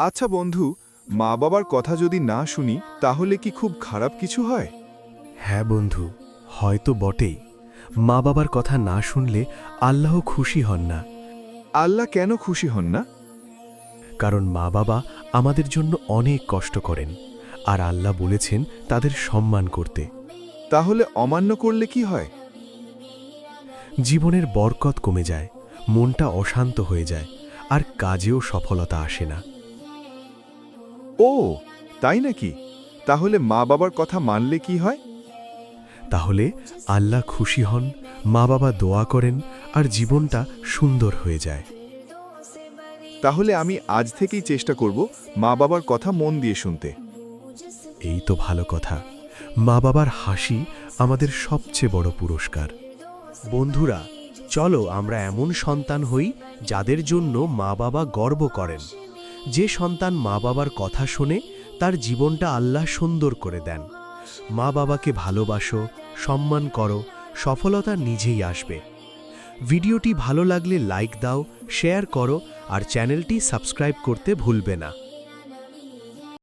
আচ্ছা বন্ধু, মা বাবার কথা যদি না শুনি তাহলে কি খুব খারাপ কিছু হয়? হ্যাঁ বন্ধু, হয়তো বটেই। মা বাবার কথা না শুনলে আল্লাহ খুশি হন না। আল্লাহ কেন খুশি হন না? কারণ মা বাবা আমাদের জন্য অনেক কষ্ট করেন, আর আল্লাহ বলেছেন তাদের সম্মান করতে। তাহলে অমান্য করলে কি হয়? জীবনের বরকত কমে যায়, মনটা অশান্ত হয়ে যায়, আর কাজেও সফলতা আসে না। ও, তাই নাকি? তাহলে মা বাবার কথা মানলে কি হয়? তাহলে আল্লাহ খুশি হন, মা বাবা দোয়া করেন, আর জীবনটা সুন্দর হয়ে যায়। তাহলে আমি আজ থেকেই চেষ্টা করব মা বাবার কথা মন দিয়ে শুনতে। এই তো ভালো কথা। মা বাবার হাসি আমাদের সবচেয়ে বড় পুরস্কার। বন্ধুরা, চলো আমরা এমন সন্তান হই যাদের জন্য মা বাবা গর্ব করেন। যে সন্তান মা বাবার কথা শোনে তার জীবনটা আল্লাহ সুন্দর করে দেন। মা বাবাকে ভালোবাসো, সম্মান করো, সফলতা নিজেই আসবে। ভিডিওটি ভালো লাগলে লাইক দাও, শেয়ার করো, আর চ্যানেলটি সাবস্ক্রাইব করতে ভুলবে না।